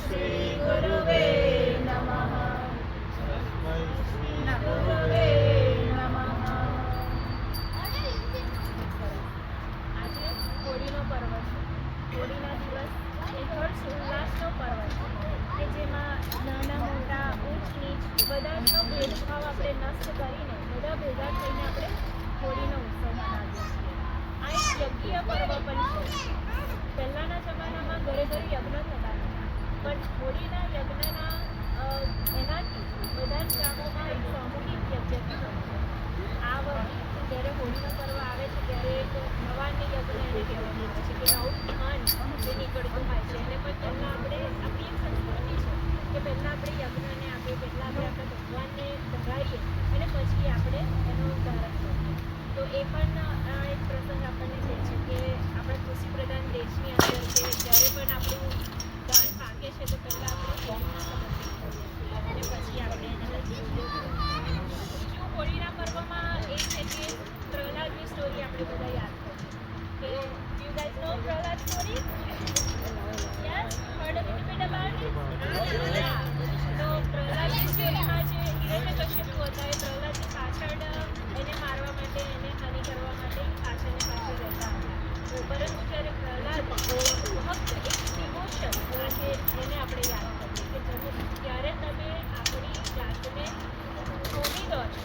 શ્રી ગુરુવે નમઃ. ગુરુવે નમઃ. આજે હોળીનો પર્વ છે. હોળીના દિવસ એ હર્ષ ઉલ્લાસનો પર્વ છે કે જેમાં નાના મોટા ઊંચ નીચ બધાનો ભેદભાવ આપણે નષ્ટ કરીને બધા ભેગા થઈને આપણે હોળીનો ઉત્સવ મનાવીએ છીએ. આ એક યજ્ઞીય પર્વ પણ છે. પહેલાંના જમાનામાં ઘરે ઘરે યજ્ઞ થતા હતા, પણ હોળીના યજ્ઞના એનાથી બધા જ ગામોમાં એક સામૂહિક યજ્ઞ થતો છે. આ વર્ષે જ્યારે હોળીનો પર્વ આવે છે ત્યારે એક નવાન્ન યજ્ઞ એને કહેવામાં આવે છે કે નવું ધાન જે નીકળતું હોય છે એને પણ પહેલાં આપણે આપણી એક સંસ્કૃતિ છે કે પહેલાં આપણે યજ્ઞને આપીએ, પહેલાં આપણે આપણા ભગવાનને ધરાવીએ અને પછી આપણે એનું ધારણ કરીએ. તો એ પણ એક પ્રસંગ આપણને કહે છે કે આપણા કૃષિ પ્રધાન દેશની અંદર કે જ્યારે પણ આપણું ધાન પાકે છે તો પહેલાં આપણે હોળીને સમર્પિત કરીએ છીએ અને પછી આપણે એને બીજું હોળીના પર્વમાં એ છે કે પ્રહલાદની સ્ટોરી આપણે બધા યાદ કરીએ કે you guys know Prahlad story? Yes, heard a little bit about it? Yeah. તો પ્રહલાદની સ્ટોરીમાં જે હિરણ્યકશ્યપુ હતા એ પ્રહલાદની પાછળ એને મારવા માટે, એને હાનિ કરવા માટે પાછળ રહેતા હતા. પરંતુ જ્યારે પ્રહલાદ ભક્ત એક ડિવોશન આજે એને આપણે યાદ કરીએ કે જ્યારે તમે આપણી જાતને ખોવી દો છો,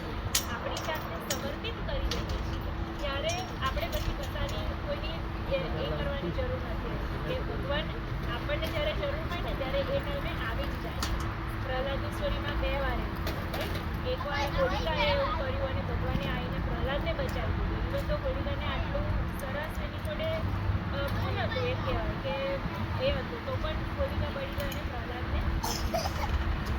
આપણી જાતને સમર્પિત કરી દઈએ છીએ, ત્યારે આપણે પછી કશાની કોઈની એ કરવાની જરૂર નથી કે ભગવાન આપણને જ્યારે જરૂર હોય ને ત્યારે એ ટાઈમે આવી જ જાય. પ્રહલાદની સ્ટોરીમાં બે વાર એકવાર હોલિકાએ એવું કર્યું અને ભગવાને આવીને પ્રહલાદને બચાવી દીધું. ઇવન તો હોલિકાને આટલું સરસ એની જોડે શું હતું એ કહેવાય કે એ હતું તો પણ હોલિકા બળી ગઈ અને પ્રહલાદને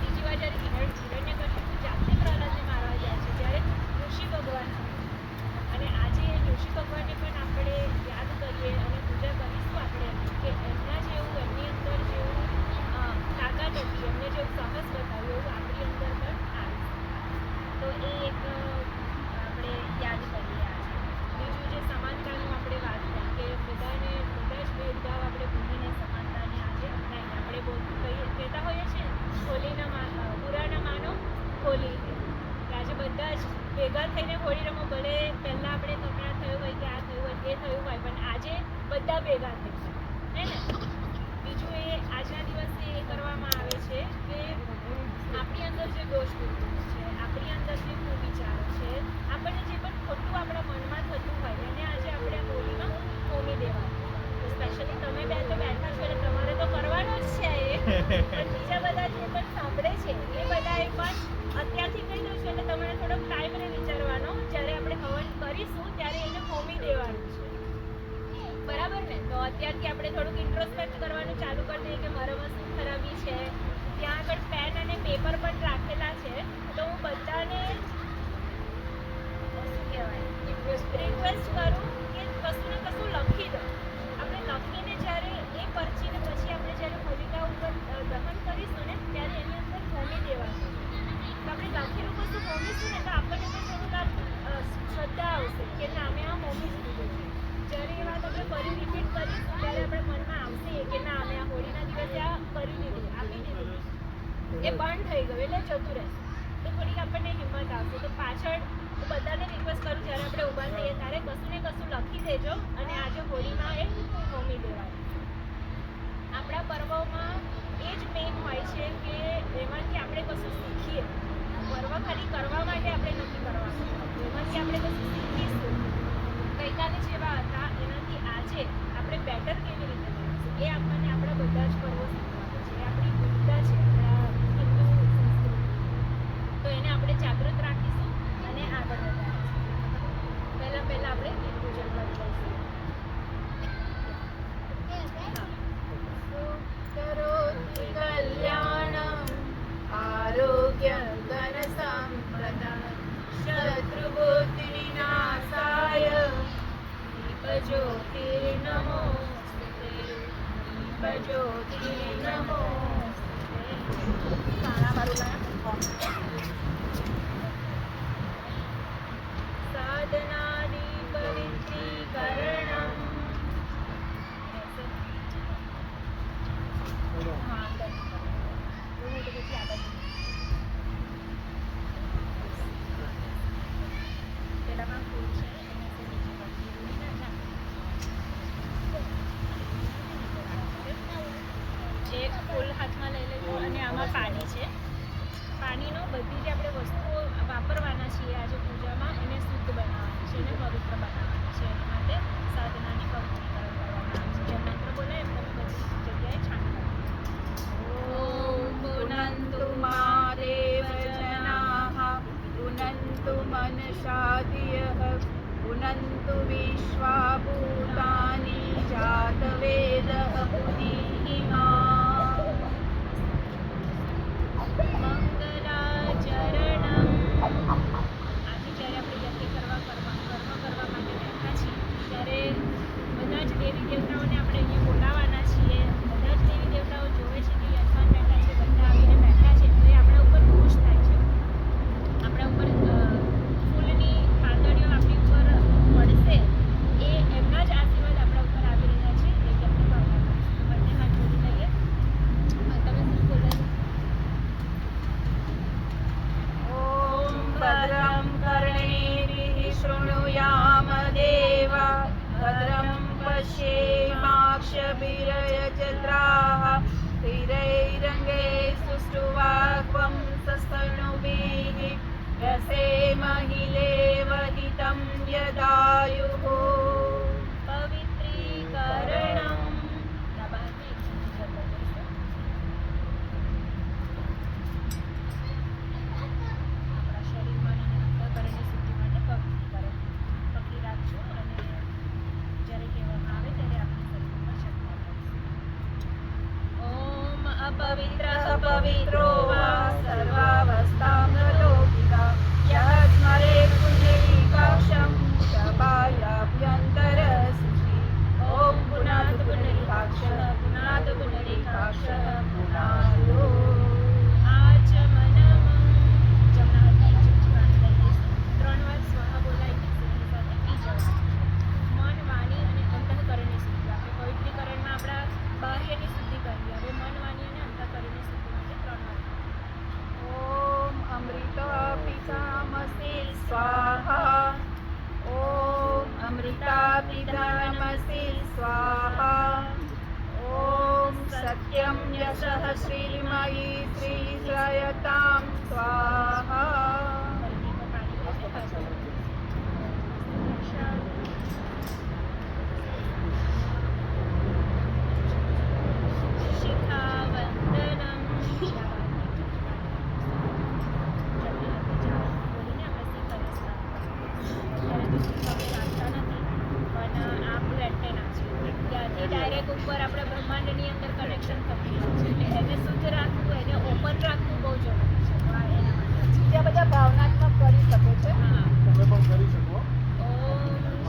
બીજી વાર જ્યારે હિરણ્યકશ્યપુ જાતે પ્રહલાદને મારવા જાય છે ત્યારે ઋષિ ભગવાન અને આજે ઋષિ ભગવાનને પણ આપણે યાદ કરીએ અને પૂજા કરીશું આપણે કે એમના જેવું એમની અંદર જેવું તાકાત હતી, એમને જેવું સાહસ બતાવ્યું એવું આપણી અંદર પણ આવે. તો એ એક આપણે યાદ કરીએ આજે. બીજું જે સમાનતાનું આપણે વાત કરી કે બધા જ ભેદભાવ આપણે ભૂલીને સમાનતાને આજે અપનાવીએ. આપણે બહુ કહેતા હોઈએ છીએ બુરાના માનો હોલી, કે આજે બધા જ ભેગા થઈને હોળી રમો. ભલે પહેલાં આપણે કપડાં થયું હોય કે આ થયું હોય તે થયું હોય પણ આજે બધા ભેગા થઈ હે ને. બીજું એ આજના દિવસે એ કરવામાં આવે છે કે આપણી અંદર જે દોષ બુદ્ધિ છે, આપણી અંદર જે કુવિચારો છે, આપણને જે પણ ખોટું આપણા મનમાં થતું હોય એને આજે આપણે હોળીમાં હોમી દેવાનું. સ્પેશિયલી તમે બે તો બેઠા છો એટલે તમારે તો કરવાનું જ છે એ, પણ બીજા બધા જે પણ સાંભળે છે એ બધાએ પણ અત્યારથી કહી દઉં છું એટલે તમારે થોડોક ટાઈમ રહે વિચારવાનો. જ્યારે આપણે હવન કરીશું ત્યારે એને હોમી દેવાનું છે, બરાબર ને? તો અત્યારથી આપણે થોડુંક ઇન્ટ્રોસ્પેક્ટ કરવાનું ચાલુ કરી દઈએ કે મારામાં શું ખરાબી છે. ત્યાં આગળ પેન અને પેપર પણ રાખેલા છે તો હું બધાને શું કહેવાય રિક્વેસ્ટ કરું કે કશું ને કશું લખી દો. આપણે લખીને જ્યારે એ પરચીને પછી આપણે જ્યારે હોલિકા ઉપર દહન કરીશું ને ત્યારે એની અંદર હોમી દેવાનું. તો આપણે લખેલું કશું હોમીશું ને તો આપણને પણ થોડુંક શ્રદ્ધા આવશે કે ના અમે આ હોમી જ દીધું છે. જ્યારે એ વાત આપણે ફરી રિપીટ કરીશું ત્યારે આપણે મનમાં આવશે કે ના અમે આ હોળીના દિવસે આ કરી દીધું, આપી દીધું, એ બંધ થઈ ગયું એટલે જતું રહેશે. તો થોડીક આપણને હિંમત આવશે. તો પાછળ હું બધાને રિક્વેસ્ટ કરું જ્યારે આપણે ઊભા થઈએ ત્યારે કશું ને કશું લખી દેજો અને આજે હોળીમાં એ હોમી દેવાય. આપણા પર્વોમાં એ જ મેઇન હોય છે કે એમાંથી આપણે કશું શીખીએ. પર્વ ખાલી કરવા માટે આપણે નથી કરવાનું, એમાંથી આપણે કશું શીખીશું. ગઈકાલે જેવા હતા એનાથી આજે આપણે બેટર કેવી રીતે કરીશું એ આપણને આપણા બધા જ પર્વો શીખવાડે છે. એ આપણી વિવિધતા છે આપણા હિન્દુ સંસ્કૃતિ. તો એને આપણે જાગૃત રાખીશું અને આગળ વધારીશું. પહેલાં આપણે ગીત પૂજન કરી લઈશું. કરોતિ કલ્યાણમ આરોગ્યમ ધન સંપદા શત્રુબુદ્ધિ વિનાશાય દીપજ્યોતિર્નમોસ્તુતે દીપજ્યોતિર્નમોસ્તુતે. સાધનાદિ પવિત્રીકરણમ એક ફૂલ હાથમાં લઈ લેજો અને આમાં પાણી છે. પાણીનો બધી જે આપણે વસ્તુઓ વાપરવાના છીએ આજે પૂજામાં એને શુદ્ધ બનાવવાની છે, એને પવિત્ર બનાવવાની છે. એના માટે સાધનાની પવિત્રીકરણ કરવામાં આવે છે. જેમ મંત્ર બોલાય એમ તમે બધી જગ્યાએ છાંટવાનું. ઓમ પુનંતુ મહાદેવ જનાઃ પુનંતુ મનસાધિયઃ પુનંતુ વિશ્વા ભૂતાનિ જાતવેદઃ પુનીહિમા મંગલાચરણમ. આજે જ્યારે આપણે યજ્ઞ કરવા માટે બેઠા છીએ ત્યારે બધા જ દેવી દેવતાઓને આપણે અહીંયા બોલાવવાના છીએ. બધા જ દેવી દેવતાઓ જોવે છે કે યજમાન બેઠા છે, બધા આવીને બેઠા છે, તો એ આપણા ઉપર ખુશ થાય છે. આપણા ઉપર ફૂલની પાંદડીઓ આપણી ઉપર પડશે, એ એમના જ આશીર્વાદ આપણા ઉપર આવી રહ્યા છે. એ યજ્ઞ ભાવના કરીશું. બંને હાથ જોડી લઈએ. તમે શું બોલો? ઓમ ભદ્રં કર્ણેभिः શૃણુયામ દેવા ભદ્રં પશ્યેમાક્ષભિર્યજત્રાः સ્थिरैरङ्गैः सुष्ठुवाक्वं सस्तनुभिः व्यसेमहिलेव हितं यदायुः પવિત્રીકરણમ. આપણા શરીરમાં અને અંતઃકરણની શુદ્ધિ માટે પવિત્રીકરણ પકડી રાખજો અને જ્યારે કહેવામાં આવે ત્યારે આપણા શરીર પર છંટકાવ કરીશું. ઓમ અપવિત્રઃ પવિત્રો વા સર્વાવસ્થાં ગતોપિતા યઃ સ્મરેત પુંડરીકાક્ષં સભાયાભ્યંતર શુચિ ઓમ પુનાત પુંડરીકાક્ષઃ પુનાત પુંડરીકાક્ષઃ પુનાતો આચમનમ. જમણા હાથમાં એક ચમચી પાણી લઈ લઈશું. 3 વાર સ્વાહા બોલાવીને તેની સાથે પી જવાનું. મન, વાણી અને અંતઃકરણની શુદ્ધિ. આપણે પવિત્રીકરણમાં આપણા બાહ્યની શુદ્ધિ કરીએ. હવે મન, વાણી અને અંતઃકરણની શુદ્ધિ માટે 3 વાર. ઓમ અમૃતા પિતામસી સ્વાહા ઓમ અમૃતા પિતામસી સ્વાહા ઓમ સત્યમ યશઃ શ્રીમયી શ્રી શ્રયતામ સ્વાહા ફરીથી પાણી લઈને પાછળ. શિખાવંદનમ. ડાયરેક્ટ ઉપર આપણે બ્રહ્માંડની અંદર કનેક્શન થતું હોય છે, એટલે એને શુદ્ધ રાખવું, એને ઓપન રાખવું બહુ જરૂરી છે. તો આ એના માટે છે. બીજા બધા ભાવનાત્મક કરી શકે છે. હા. તમે પણ કરી શકો. ઓમ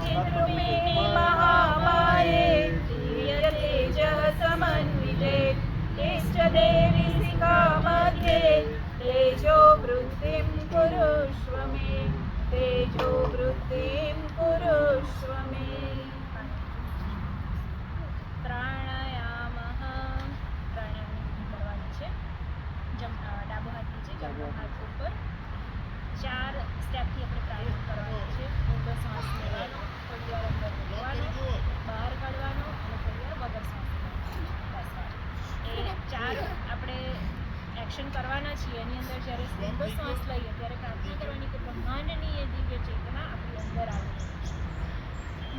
ચિન્દ્રુમેણી મહામાયે તેજઃ સમન્વિતે ઇષ્ટદેવી શિખા મધ્યે તેજો વૃદ્ધિં કુરુષ્વ મે તેજો વૃદ્ધિં કુરુષ્વ મે પ્રાણાયામઃ. પ્રાણાયામ કરવાની છે. ડાબો હાથ નીચે, જમણો હાથ ઉપર. 4 સ્ટેપથી આપણે પ્રાણાયામ કરવાનું છે. ઊંડો શ્વાસ લેવાનો, થોડી વાર અંદર બોલવાનો, બહાર કાઢવાનો અને થોડી વાર વગર શ્વાસ લેવાનો. એ 4 આપણે એક્શન કરવાના છીએ. એની અંદર જ્યારે ઊંડો શ્વાસ લઈએ ત્યારે પ્રાર્થના કરવાની કે બ્રહ્માંડની એ દિવ્ય ચેતના આપણી અંદર આવે.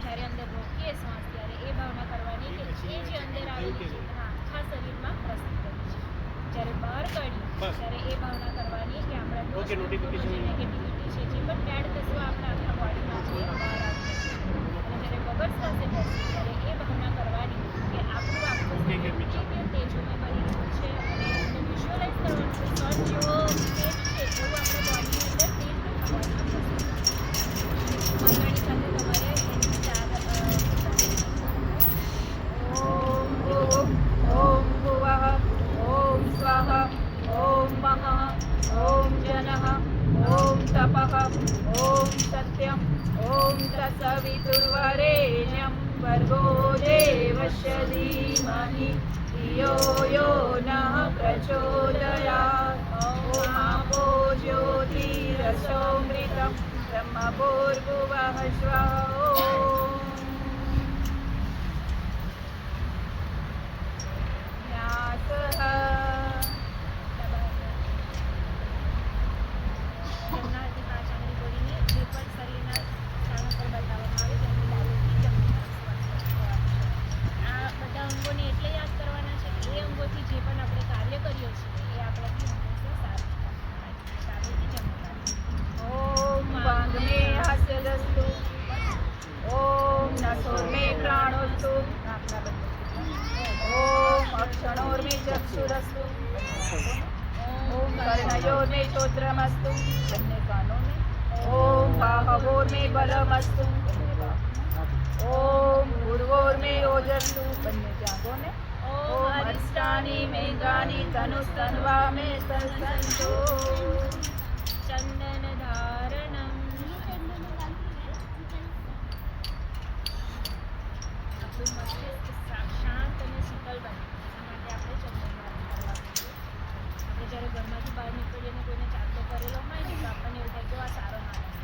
જ્યારે અંદર રોકીએ શ્વાસ ત્યારે એ ભાવના કરવાની કે એ જે અંદર આવેલી ચેતના આખા શરીરમાં પ્રસરી રહી છે. જ્યારે બહાર કાઢીએ ત્યારે એ ભાવના કરવાની કે આપણા Okay, notification. જે નેગેટિવિટી છે, જે પણ બેડ તત્વો આપણા આખા બોડીમાં છે, એ બહાર આવી જશે. અને જ્યારે વગર શ્વાસે બેસીએ ત્યારે એ ભાવના કરવાની કે આપણું આખું Okay, શરીર okay, Micha. દિવ્ય તેજોમય બની રહ્યું છે અને એને વિઝ્યુઅલાઇઝ કરવાનું કે સન જેવો તેજ છે એવું આપણા બોડીની અંદર તેજ આખા બોડીમાં પ્રસરી રહ્યું છે. મંગળની સાથે તમારે એની 4 ઓમ ભૂ ઓમ ભુવઃ ઓમ સ્વઃ ઓમ મહઃ ઓમ જનઃ ઓમ તપઃ ઓમ સત્યમ ઓમ તત્સવિતુર્વરેણ્યં ભર્ગો દેવસ્ય ધીમહિ ધિયો યો નઃ પ્રચોદયાत् ઓમ આપો જ્યોતિરસોમૃતં બ્રહ્મભૂર્ભુવઃ સ્વઃ ઓમ ન્યાસ कर्णयोर्मे चक्षुरस्तु ओम कर्णयोर्मे श्रोत्रमस्तु બંને કાનોને ओम बाहवोर्मे बलमस्तु ओम पूर्वोर्मे ओजस्तु બંને જાંઘોને ओम अरिष्टानि मेघानि तनुस्तन्वा मे संसन्तो ચંદન ધારણમ આપણું મસ્તિષ્ક શાંત અને શીતળ બને એના માટે આપણે ચંદન ધારણ કરવા જોઈએ. આપણે જ્યારે ઘરમાંથી બહાર નીકળીએ ને કોઈને ચાંદો કરેલો હોય ને તો આપણને એવું થાય કે આ સારો માણસ છે.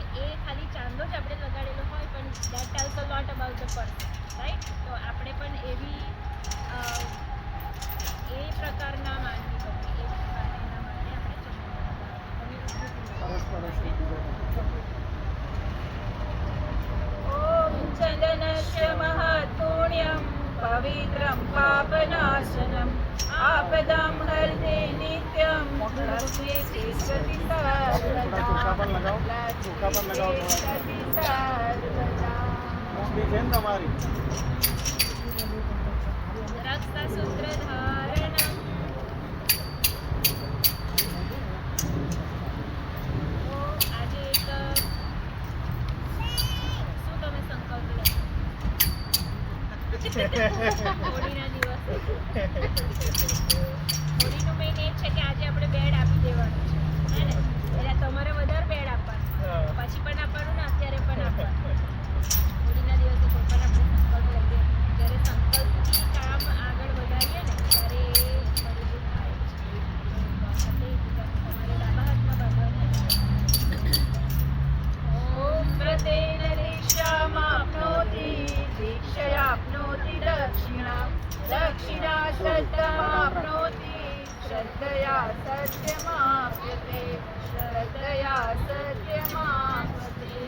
એટલે એ ખાલી ચાંદો જ આપણે લગાડેલો હોય પણ that tells a lot about the person, right? તો આપણે પણ એવી એ પ્રકારના માનવી બનીએ. એ પ્રકારના એના માટે આપણે ચંદન ओम चंदनस्य महत्पुण्यं पवित्रं पापनाशनम् आपदं हरते नित्यं लक्ष्मी तिष्ठति सर्वदा लक्ष्मी तिष्ठति सर्वदा મોટી છે ને તમારી રક્ષા સૂત્ર ધારણમ આજે એક શું તમે સંકલ્પ લો હોળીના દિવસે હોળીનું મેઇન એ છે કે આજે આપણે બેડ આપી દેવાનું છે, હે ને? એટલે તમારે વધારે બેડ આપવાનું, પછી પણ આપવાનું ને અત્યારે પણ આપવાનું. હોળીના દિવસે કોઈ પણ આપણે સંકલ્પ લઈએ, જ્યારે સંકલ્પથી કામ આગળ વધારીએ ને ત્યારે એ મજબૂત થાય છે. એટલે તમારે ડાબા હાથમાં બાંધવાની. ओम प्रतेन दीक्षामाप्नोति दीक्षयाप्नोति दक्षिणां दक्षिणा श्रद्धमाप्नोति श्रद्धया सत्यमाप्यते श्रद्धया सत्यमाप्यते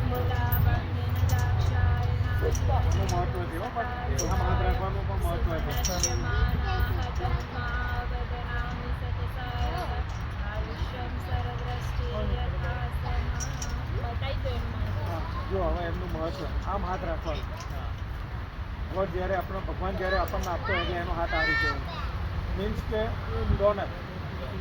બોલાવણ્યન દાક્ષાયણાય એનું મહત્વ છે હો, પણ આમ હાથ રાખવાનું પણ મહત્વ છે. સુનશ્યમાનાઃ ધર્માવદનામિ સતસાય આયુષ્યમ સરદ્રષ્ટિ યથાસમઃ. બતાવી દો એનું મહત્વ. હા, જો હવે એમનું મહત્વ આમ હાથ રાખવાનું. ગોડ જ્યારે આપણો ભગવાન જ્યારે આપણને આપતો હોય એટલે એનો હાથ આ રીતે હોય. મીન્સ કે ડોનર,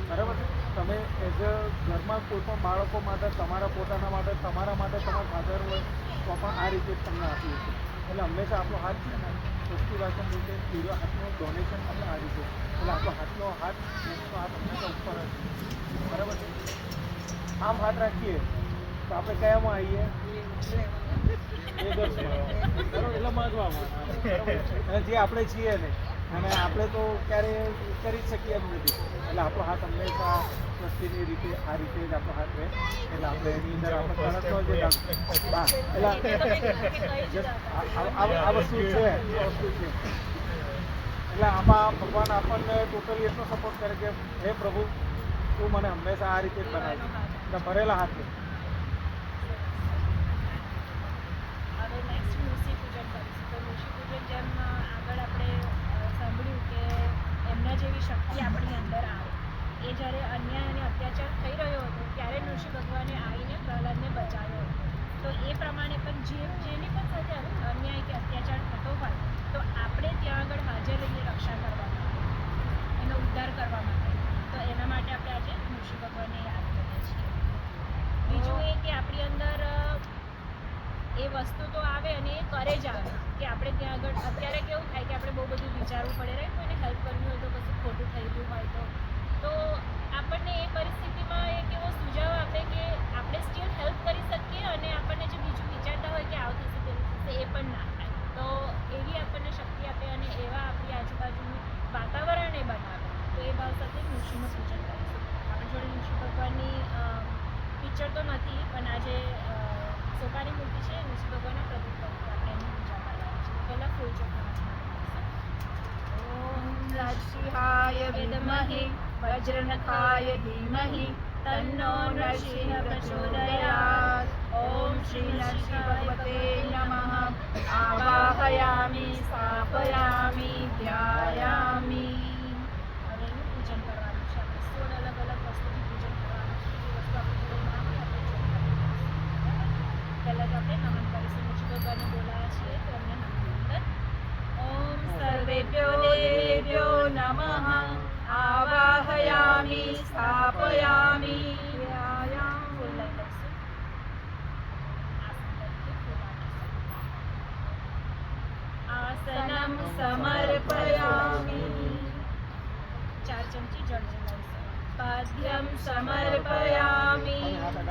બરાબર છે? તમે એઝ અ ઘરમાં કોઈ પણ બાળકો માટે, તમારા પોતાના માટે, તમારા માટે તમારા ફાધર હોય તો પણ આ રીતે જ તમને આપ્યું છે. એટલે હંમેશા આપણો હાથ છે ને વસ્તુવાસન રીતે બીજો હાથનું ડોનેશન આપણે આ રીતે, એટલે આપણો હાથનો હાથ નેક્સ્ટનો હાથ હંમેશા ઉપર જ છે. બરાબર છે? આમ હાથ રાખીએ તો આપણે કયામાં આવીએ? એગર્સમાં. બરાબર? એટલે માગવામાં. બરાબર? અને જે આપણે છીએ ને અને આપણે તો ક્યારેય કરી જ શકીએ એમ નથી. એટલે આપણો હાથ હંમેશા વસ્તીની રીતે આ રીતે જ આપણો હાથ રહે. એટલે આપણે એની અંદર આપણે કરંટનો જે હા એટલે આ વસ્તુ છે, આ વસ્તુ છે. એટલે આમાં ભગવાન આપણને ટોટલી એટલો સપોર્ટ કરે કે હે પ્રભુ તું મને હંમેશા આ રીતે જ બનાવે. એટલે ભરેલા હાથે હવે નેક્સ્ટ ઋષિ પૂજન કરીશું. તો ઋષિ પૂજન જેમ આગળ આપણે સાંભળ્યું કે એમના જેવી શક્તિ આપણી અંદર આવે. એ જ્યારે અન્યાય અને અત્યાચાર થઈ રહ્યો હતો ત્યારે ઋષિ ભગવાને આવીને પ્રહલાદને બચાવ્યો હતો. તો એ પ્રમાણે પણ જેની પણ સાથે અન્યાય કે અત્યાચાર થતો હોય તો આપણે ત્યાં આગળ હાજર રહીએ રક્ષા કરવા માટે, એનો ઉદ્ધાર કરવા માટે. તો એના માટે આપણે આજે ઋષિ ભગવાનને યાદ કરીએ છીએ. બીજું એ કે આપણી અંદર એ વસ્તુ તો આવે અને એ કરે જ આવે કે આપણે ત્યાં આગળ અત્યારે કેવું થાય કે આપણે બહુ બધું વિચારવું પડે, રાઈટ? કોઈને હેલ્પ કરવી હોય તો કશું ખોટું થઈ ગયું હોય તો આપણને એ પરિસ્થિતિમાં એક એવો સુઝાવ આપે કે આપણે સ્ટીલ હેલ્પ કરી શકીએ અને આપણને જે બીજું વિચારતા હોય કે આવું થશે તેવું થશે એ પણ ના થાય. તો એવી આપણને શક્તિ આપે અને એવા આપણી આજુબાજુનું વાતાવરણ એ બનાવે. તો એ ભાવ સાથે ઋષિનું પૂજન કરીશું. આપણી જોડે ઋષિ ભગવાનની પિક્ચર તો નથી પણ આજે સોપાની મૂર્તિ છે ઋષિ ભગવાનના પ્રતીક તરીકે આપણે એની પૂજા કરવાની છે. પહેલાં ફૂલ ચોખાના ओम नरसिंहाय विद्महे वज्रनखाय धीमहि तन्नो नरसिंह प्रचोदयात् ओम श्री नरसिंह भगवते नमः आवाहयामि स्थापयामि ध्यायामि. હવે એનું પૂજન કરવાનું છે. આપણે 16 અલગ અલગ વસ્તુથી પૂજન કરવાનું છે. જે વસ્તુ આપણી જોડે ના હોય આપણે ચોખાની કરીશું. પહેલાં તો આપણે નમન કરીશું. ઋષિ ભગવાનને બોલાવ્યા છીએ તો એમને નમન. ઓમ सर्वेभ्यो देवेभ्यो નમઃ આવાહયામિ સ્થાપયામિ ધ્યાયામિ. ફૂલ લઈ લઈશું. આસનમ સમર્પયામિ. 4 ચમચી જળ જલાવીશું. પાદ્યમ સમર્પયામિ.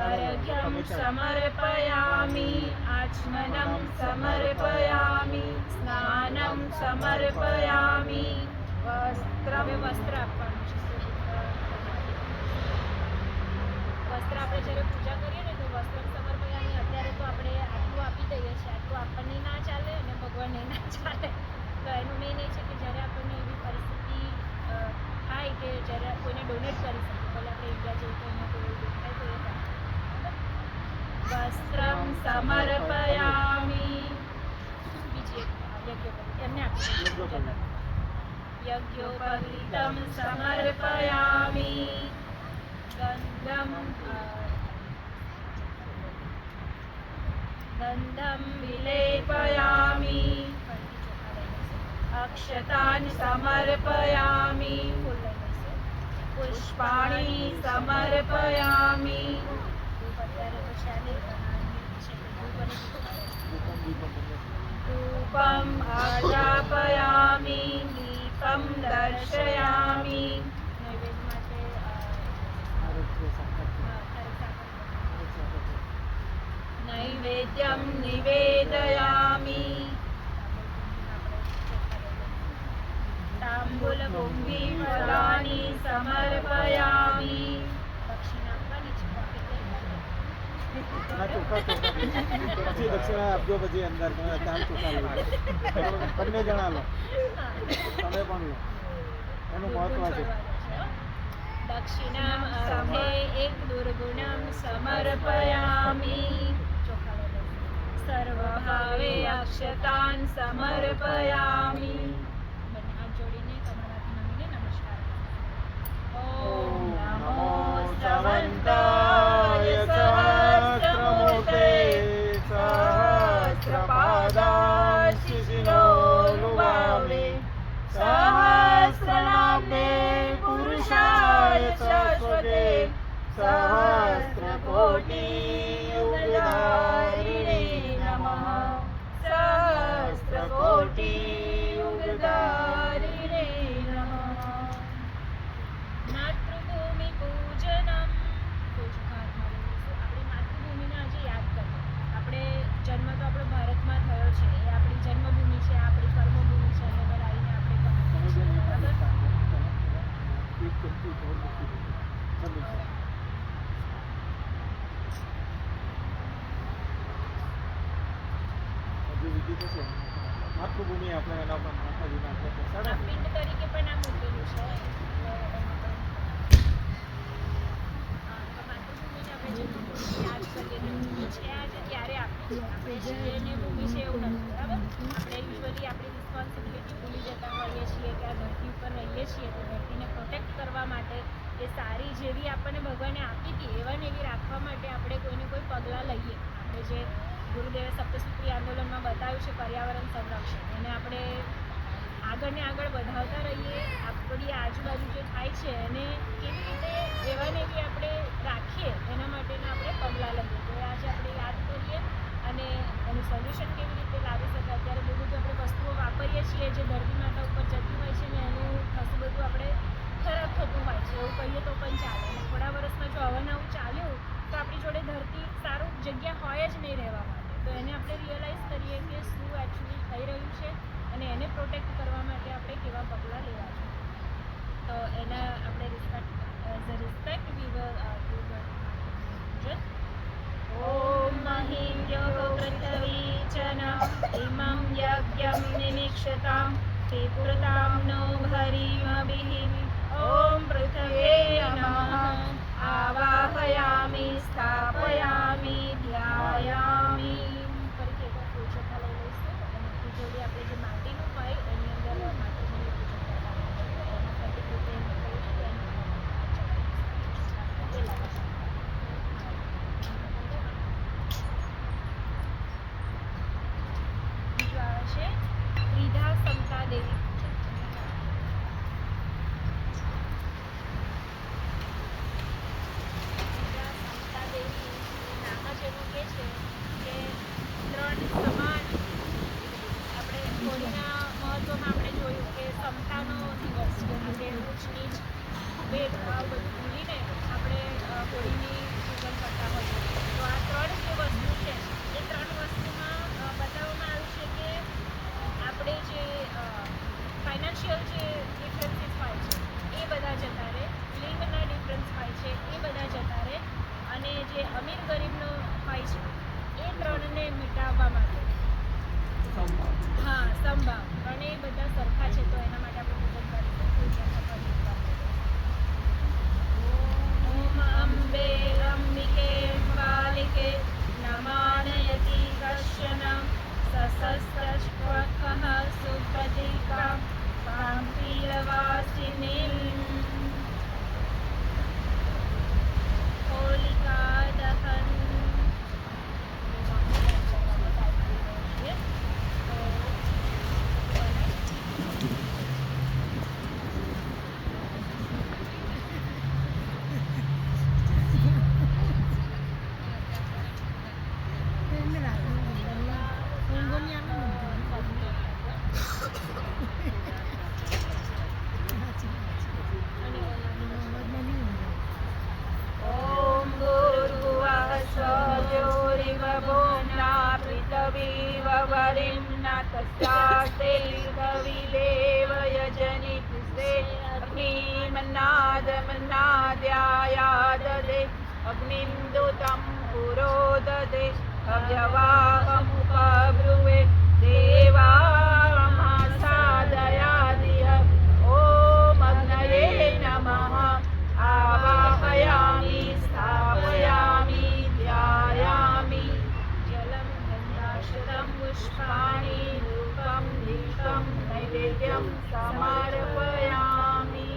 અર્ઘ્યમ સમર્પયામિ. આચમનમ સમર્પયામિ. સ્નાનમ સમર્પયામિ. વસ્ત્ર આપવાનું છે. વસ્ત્ર આપણે જ્યારે પૂજા કરીએ ને તો વસ્ત્ર સમર્પયામિ. અત્યારે તો આપણે આટલું આપી દઈએ છીએ, આટલું આપણને ના ચાલે અને ભગવાનને ના ચાલે. તો એનું મેઇન એ છે કે જ્યારે આપણને એવી પરિસ્થિતિ થાય કે જ્યારે કોઈને ડોનેટ કરી શકીએ, ભલે આપણે ઇન્ડિયા જઈએ તો અહીંયા કોઈ દેખાય તો એ થાય. વસ્ત્રમ સમર્પયામિ. બીજી એક એમને આપી યજ્ઞોપવીતમ સમર્પયામિ. ગંધમ વિલેપયામિ. અક્ષતાન સમર્પયામિ. પુષ્પાણિ સમર્પયામિ. ધૂપમ આજાપયામિ. દીપમ દર્શયામિ. નૈવેદ્યમ નિવેદયામિ. તાંબૂલભૂમિ ફલાનિ સમર્પયામિ. દક્ષિણા આપવાની છે. પછી દક્ષિણા આપજો, પછી અંદર તમે અત્યારે ચોખા લો. બંને જણા લો, તમે પણ લો. એનું મહત્વ છે. દક્ષિણામ અર્ધે એક દુર્ગુણમ સમર્પયામિ. સર્વભાવે અક્ષતાન સમર્પયામિ. બંને હાથ જોડીને તમારાથી નમીને નમસ્કાર. ઓમ નમો સ્રવંતાય સહસ્રમૂર્તે સહસ્રપાદાશિશિરોરુભાવે સહસ્રનામ્ને પુરુષાય શાશ્વતે સહસ્રકોટિયુગધારિણે નમઃ. સહસ્રકોટિયુગધારિણે નમઃ. માતૃભૂમિ પૂજનમ. આપણી માતૃભૂમિને આજે યાદ કરીએ. આપણે જન્મ તો આપણો ભારતમાં થયો છે, એ આપણી જન્મભૂમિ છે, આપણી કર્મભૂમિ છે. અને બહાર આવીને આપણે કમાઈએ છીએ. બરાબર? એક ચમચી ગોળ મૂકી દો. જમી છે. હજુ વિધિ તો છે. માતૃભૂમિ આપણે એના પર માતાજીના આપણે આ બેસાડે. પિંડ તરીકે પણ આ મૂકેલું છે. માતૃભૂમિને આપણે જે યાદ કરીએ કે ભૂમિ છે આજે ત્યારે આપણી છે. આપણે છીએ ને ભૂમિ છે એવું નથી. બરાબર? આપણે યુઝ્યુઅલી આપણી રિસ્પોન્સિબિલિટી ભૂલી જતા હોઈએ છીએ કે આ ધરતી ઉપર રહીએ છીએ તો ધરતીને પ્રોટેક્ટ કરવા માટે એ સારી જેવી આપણને ભગવાને આપી હતી એવા ને એવી રાખવા માટે આપણે કોઈને કોઈ પગલાં લઈએ. આપણે જે ગુરુદેવે સપ્તસૂત્રી આંદોલનમાં બતાવ્યું છે પર્યાવરણ સંરક્ષણ, એને આપણે આગળ ને આગળ વધાવતા રહીએ. આપણી આજુબાજુ જે થાય છે એને કેવી રીતે એવા ને એવી આપણે રાખીએ એના માટેના આપણે પગલાં લઈએ. તો આજે આપણે યાદ કરીએ અને એનું સોલ્યુશન કેવી રીતે લાવી શકાય. અત્યારે બહુ બધું આપણે વસ્તુઓ વાપરીએ છીએ જે ધરતી માતા ઉપર જતી હોય છે ને એનું ખાસું બધું આપણે ખરાબ થતું હોય છે એવું કહીએ તો પણ ચાલે. અને થોડા વર્ષમાં જો હવે નવું ચાલ્યું તો આપણી જોડે ધરતી સારું જગ્યા હોય જ નહીં રહેવા માટે. તો એને આપણે રિયલાઇઝ કરીએ કે શું એકચ્યુઅલી થઈ રહ્યું છે અને એને પ્રોટેક્ટ કરવા માટે આપણે કેવા પગલાં લેવા જોઈએ. તો એના આપણે respect we will do the Om Mahim Yog Prithvi ચન ઇમં યજ્ઞમ નિમિક્ષતામ પિતૃતામ નો ભરીમભિઃ. ઓમ પૃથ્વે નમઃ આવાહયામિ સ્થાપયામિ ધ્યાયામિ. ફરીથી એકવાર ફૂલ ચોખા લઈ લઈશું અને જોડે આપણે જે માટીનું હોય એની અંદર માટીની પૂજા કરવાની છે. એના પ્રતિક રૂપે એમ કહ્યું છે કે એ લાગે. બીજું આવે છે ત્રિધા સમતા દેવી પૂજન. अग्निं दूतं पुरोदधे अव्यवाहमुपब्रुवे देवामासादयादिह ॐ अग्नये नमः आवाहयामि स्थापयामि ध्यायामि जलं गन्धाक्षतं पुष्पाणि धूपं दीपं नैवेद्यं समर्पयामि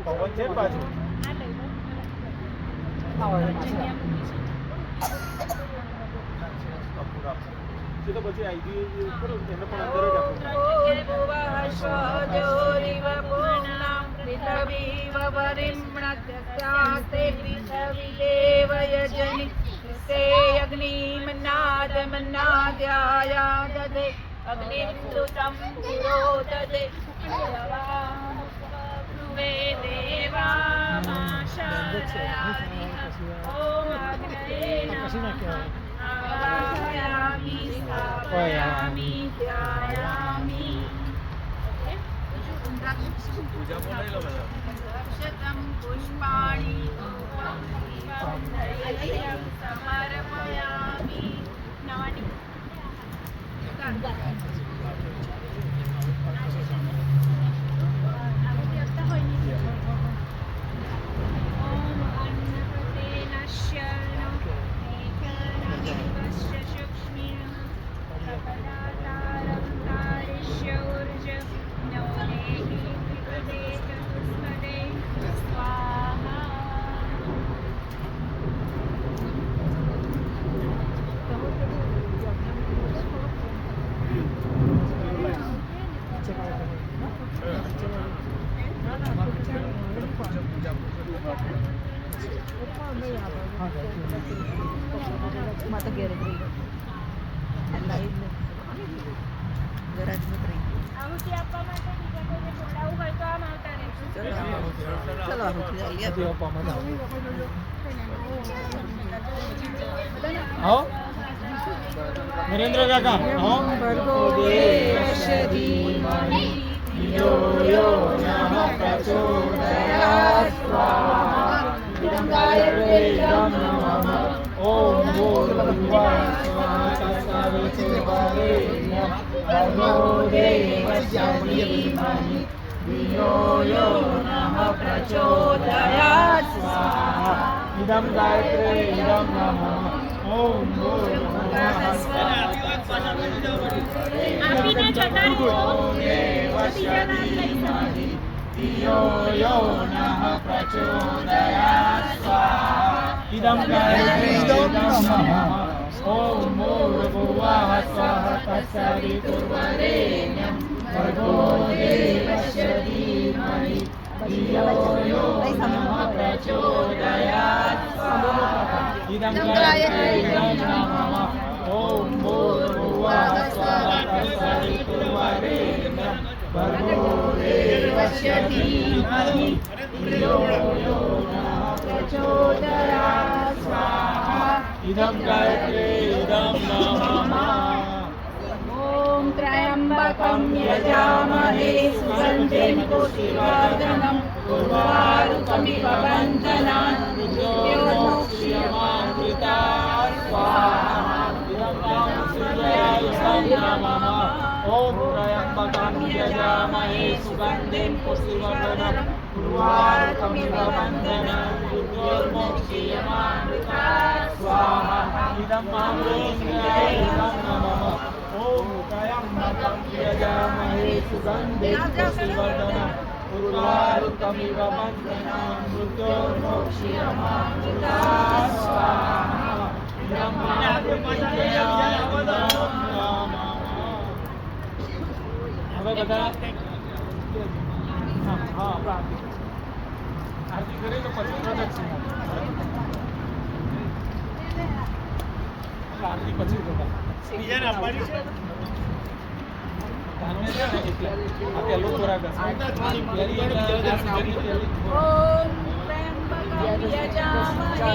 પવન છે બાજુ તો પછી આઈડી કરો એને પણ अग्निमन्नादमन्नाद्यायादधे अग्निं दूतं पुरोदधे वे देवामाशादयादिह ॐ अग्नये नमः आवाहयामि स्थापयामि ध्यायामि अक्षतं पुष्पाणि धूपं दीपं नैवेद्यं समर्पयामि नवानि આહુતિ આપવા માટે બીજા કોઈને બોલાવવું હોય તો આમ આવતા રહેજો. નરેન્દ્ર કાકા ભર્ગો દેવસ્ય ધીમહિ ધિયો યો નઃ પ્રચોદયાत् સ્વાહા ઇદં ગાયત્રે ઇદં નમઃ ઓમ ભૂર્ભુવઃ સ્વઃ તત્સવિતુર્વરેણ્યં ભર્ગો દેવસ્ય ધીમહિ ધિયો યો નઃ પ્રચોદયાत् સ્વાહા ઇદં ગાયત્રે ઇદં નમઃ ઓમ ભૂર્ભુવઃ આપીને જતા રહો. દેવસ્ય ધીમહિ ધિયો યો નઃ પ્રચોદયાत् સ્વાહા ઇદં ગાયત્રે ઇદં નમઃ ઓમ ભૂર્ભુવઃ સ્વઃ તત્સવિતુર્વરેણ્યં ભર્ગો દેવસ્ય ધીમહિ ધિયો યો નઃ પ્રચોદયાत् સ્વાહા ઇદં ગાયત્રે ઇદં નમઃ ઓમ ભૂર્ભુવઃ સ્વઃ તત્સવિતુર્વરેણ્યં ભર્ગો દેવસ્ય ધીમહિ ધિયો યો નઃ પ્રચોદયાत् સ્વાહા ઇદં ગાયત્રે ઇદં નમઃ ॐ त्र्यम्बकं यजामहे सुगन्धिं पुष्टिवर्धनं उर्वारुकमिव बन्धनान् मृत्योर्मुक्ष्यमामृता स्वाहा ॐ त्र्यम्बकं यजामहे सुगन्धिं पुष्टिवर्धनम् पूर्वार्कमिव वन्दनं मृत्योर्मोक्षीयमामृतात् स्वाहा इदं मामृतस्यै नमः ॐ त्र्यम्बकं यजामहे सुगन्धिं पुष्टिवर्धनं पूर्वार्कमिव वन्दनं मृत्योर्मोक्षीयमामृतात् स्वाहा इदं मामृतस्यै नमः હવે બધા હા આપણે આરતી કરીએ તો પછી પ્રદક્ષિણા આરતી પછી બધા બીજાને આપવાની છે ધાનને છે ને એટલે આ પહેલો ખોરાક હશે ઓમ ત્ર્યંબકમ યજામહે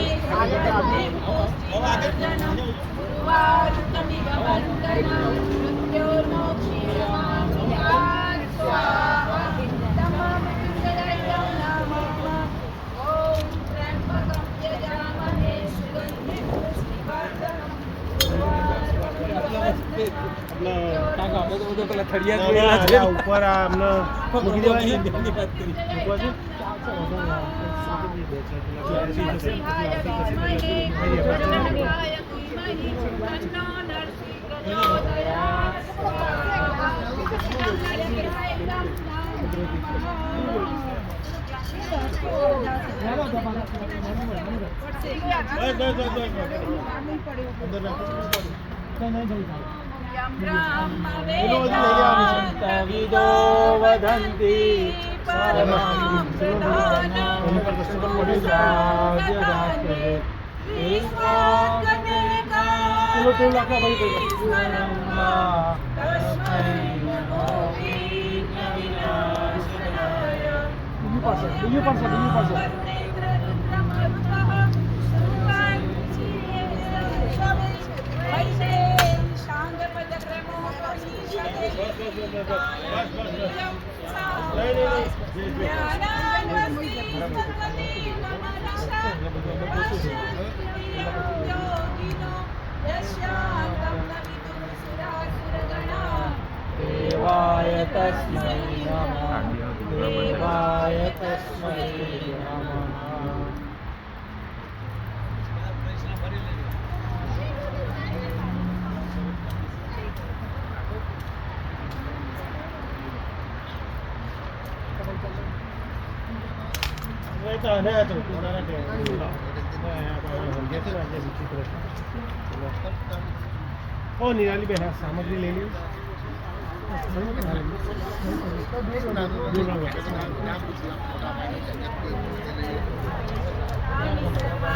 પૂર્વાર્કમિવ વन्दनं મૃત્યોર્મોક્ષીયમામૃતાत् સ્વાહા તમમૃત્યુંજય નમઃ ઓમ ત્ર્યંબકમ યજામહે સુગંધિં પુષ્ટિવર્ધનં પેલા થળિયા જોયેલા છે ઉપર આ અમને મૂકી દેવાય છે વાત કરી મૂકવા છે નરસિંહાય વિદ્મહે ગરુડધ્વજાય ધીમહિ તન્નો નરસિંહ પ્રચોદયાત્ સ્વાહા નરસિંહાય વિદો વદંતિ બીજું પાસે દેવાય તસ્મૈ નમઃ દેવાય તસ્મૈ નમઃ ઓ નિરાલી બેન સામગ્રી લઈ લ્યો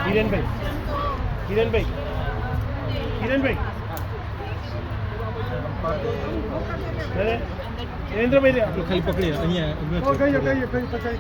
કિરણભાઈ કિરણભાઈ કિરણભાઈ નરેન્દ્રભાઈ આપણે ખાલી પકડીએ અહીંયા કઈ પચાઈ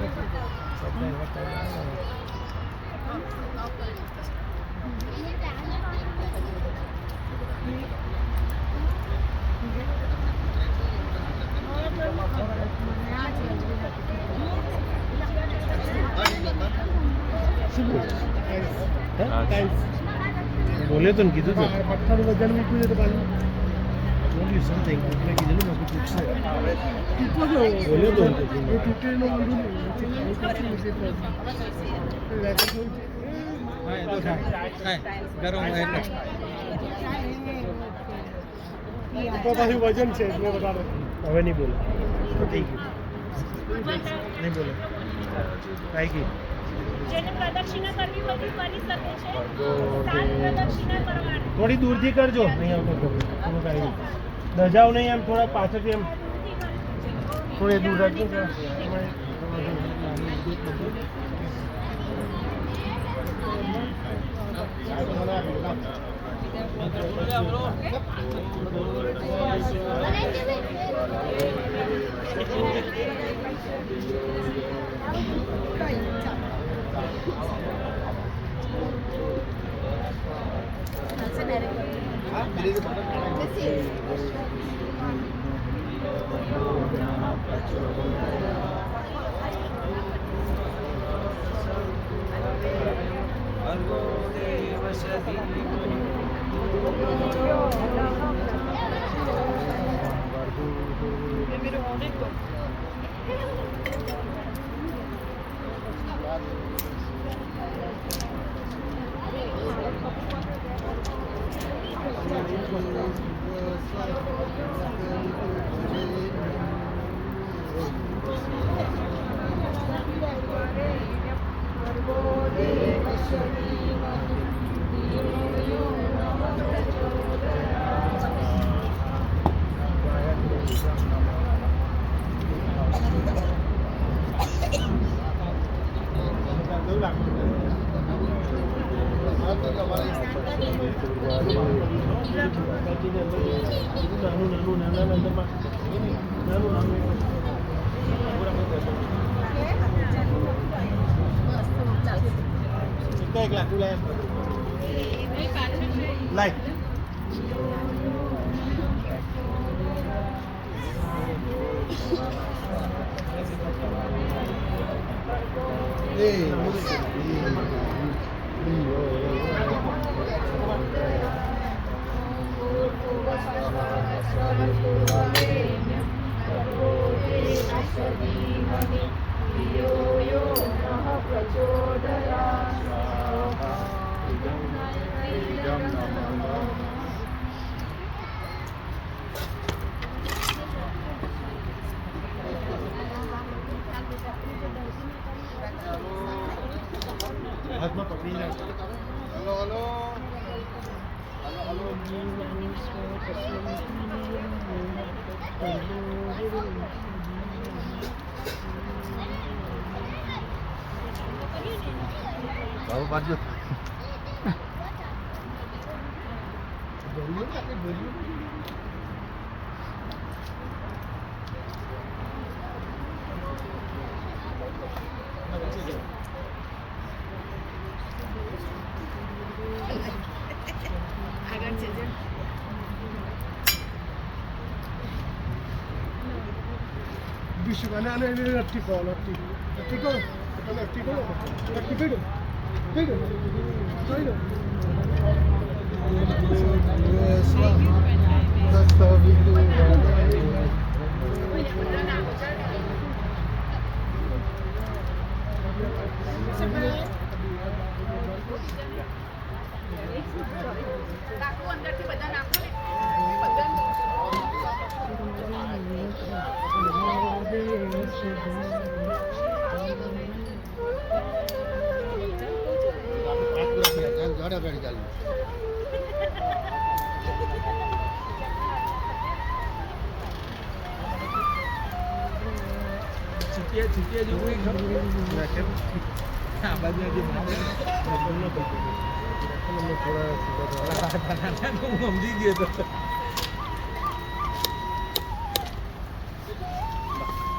બોલ્યો તો ને કીધું તો પથ્થર વજન મૂક્યું છે તો પાછું બોલ્યું સમથિંગ મેં કીધેલું મેં પૂછશે બોલ્યો તો એ તૂટેલો વાંધો પાછું વજન છે એટલે વધારે હવે નહીં બોલો થઈ ગયું નહીં બોલો આવી ગઈ જેને પ્રદક્ષિણા કરવી હોય તે કરી શકે છે 7 પ્રદક્ષિણા કરવાની થોડી દૂરથી કરજો નહીં આવતો થોડું કાંઈ દજાવ નહીં એમ થોડા પાછળથી એમ થોડી દૂર રાખજો બાજીને અંદર નાનું નાનું નાના અંદરમાં નાનું નાનું એક લાકડું લાય હાથમાં પકડીને હલો હલો બાબુ બાજુ Bishikan ana ini artikel ચીટિયા જેવું ખબર આ બાજુ જે માથે થોડા હું સમજી ગયો તો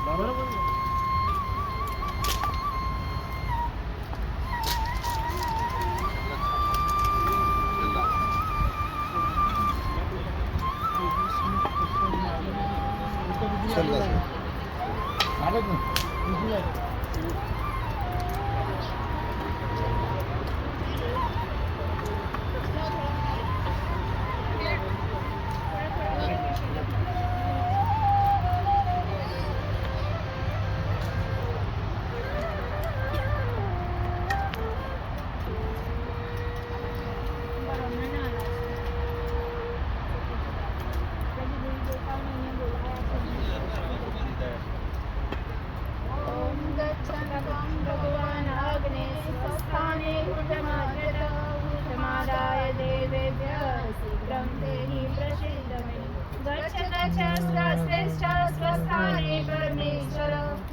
બરાબર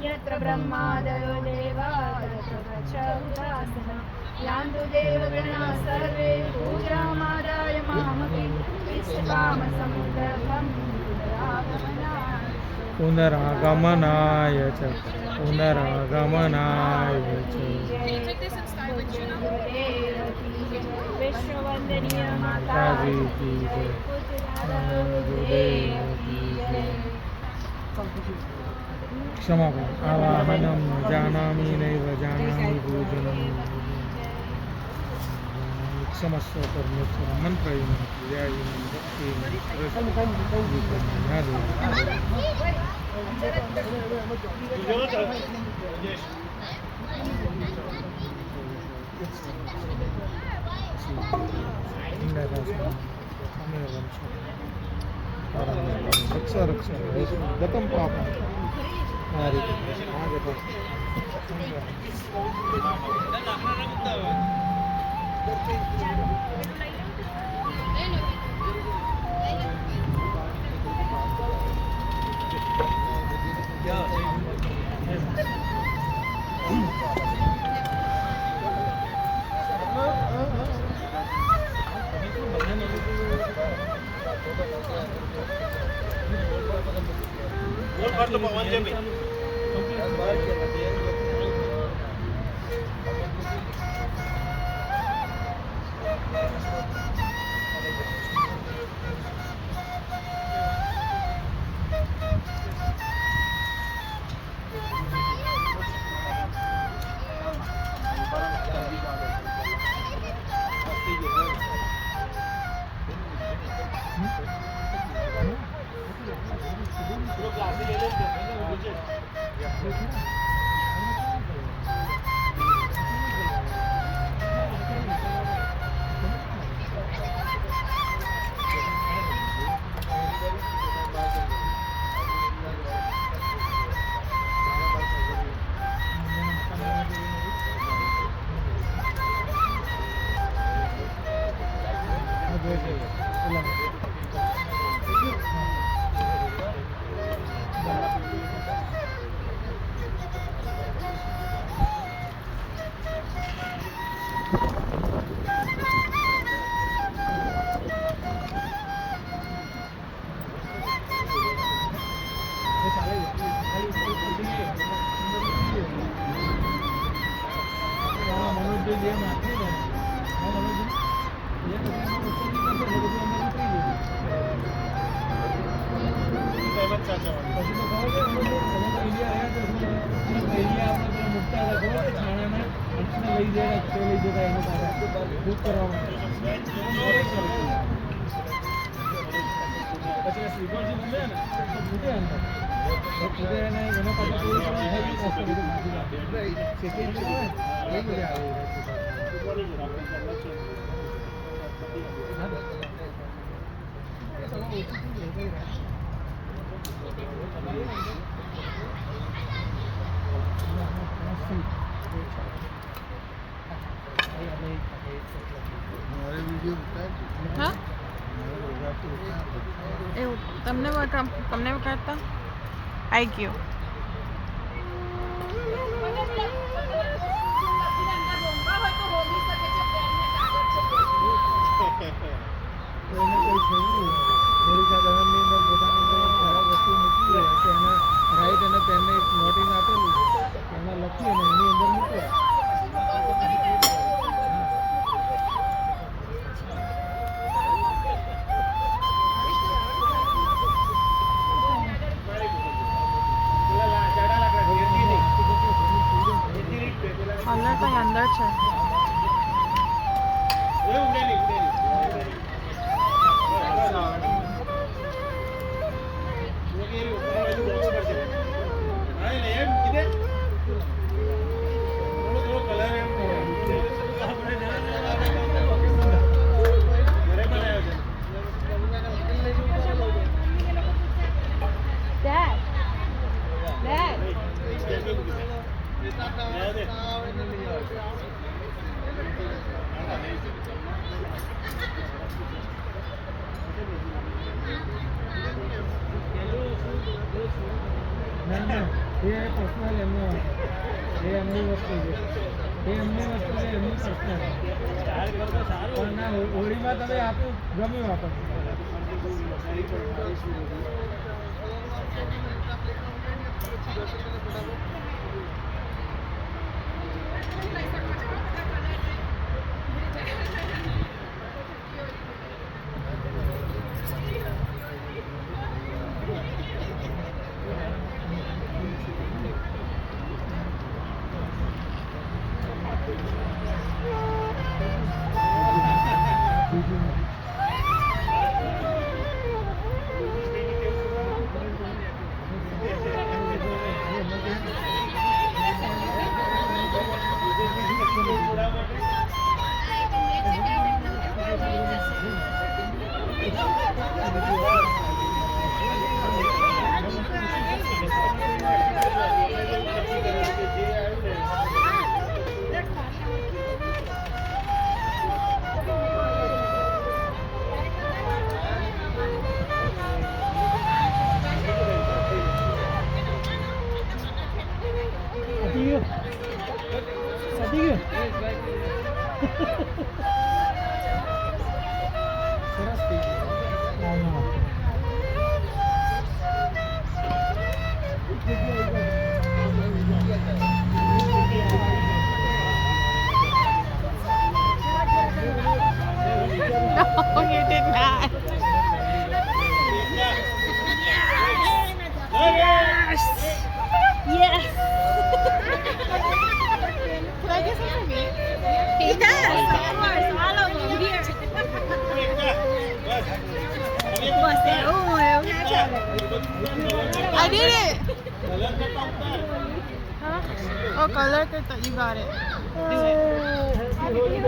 यत्र ब्रह्मादयो देवा तत्र गच्छ उदासना यान्तु देवगणा सर्वे पूजामादाय मामके विश्वकामसमुद्रभं पुनरागमनाय च पुनरागमनाय च विश्ववन्दनीय माता जी की जय गुरुदेव की जय क्षमा आवाहनं जानामि नैव जानामि पूजनं क्षमस्व परमेश्वर मन्त्रयिनं क्रियायिनं रक्षा रक्षा गतं पापं હા એવું તમને વગાડતા આવી ગયો રાઈટ અને પેનને એક નોટિસ આપેલું છે એમાં લખી અને એની અંદર મૂકવા અંદર તો અંદર છે એ પર્સનલ એમનો એ એમની વસ્તુ છે એમની પર્સનલ પણ ના હોળીમાં તમે આપ્યું ગમ્યું આપણને સરસ થઈ ગયું did it. Huh? Oh, color करता. You got it. Do it.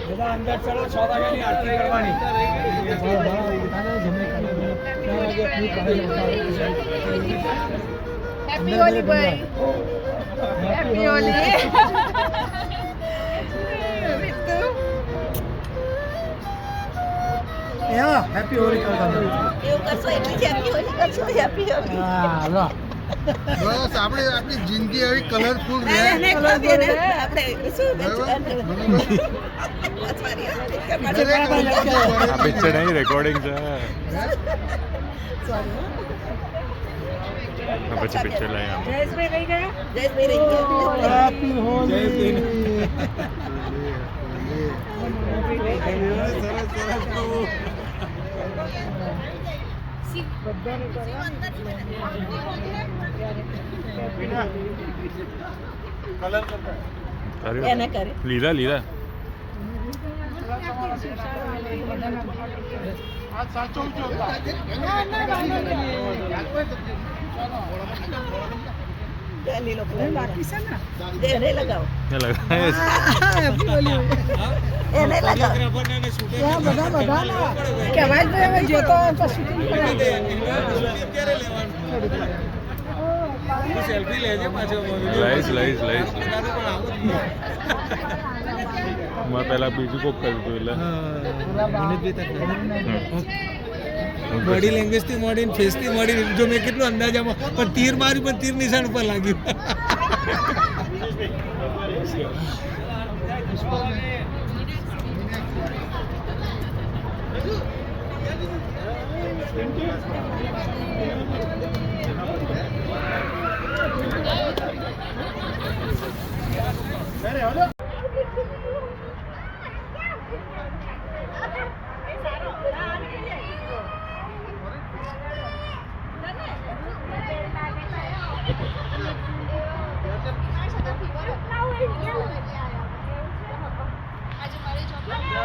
બધા અંદર ચલો 6 વાગ્યાની આરતી કરવાની Happy Holi boy. Happy Holi. Ritu. Happy Holi કરતા બસ આપણી જિંદગી આવી કલરફુલ રહે પિક્ચર નહીં રેકોર્ડિંગ છે પછી પિક્ચર લઈ આવો હેપી હોળી કલર કરતા લીધા લીધા આ સાચો છો સેલ્ફી લેજે પાછો લઈશ મેં પહેલા બીજું કોક કર્યું હતું એટલે બોડી લેંગ્વેજ થી મોડીને ફેસ થી મોડીને જો મેં કેટલું અંદાજામાં પણ તીર માર્યું પણ તીર નિશાન ઉપર લાગ્યું આજે મારી ચોકલેટ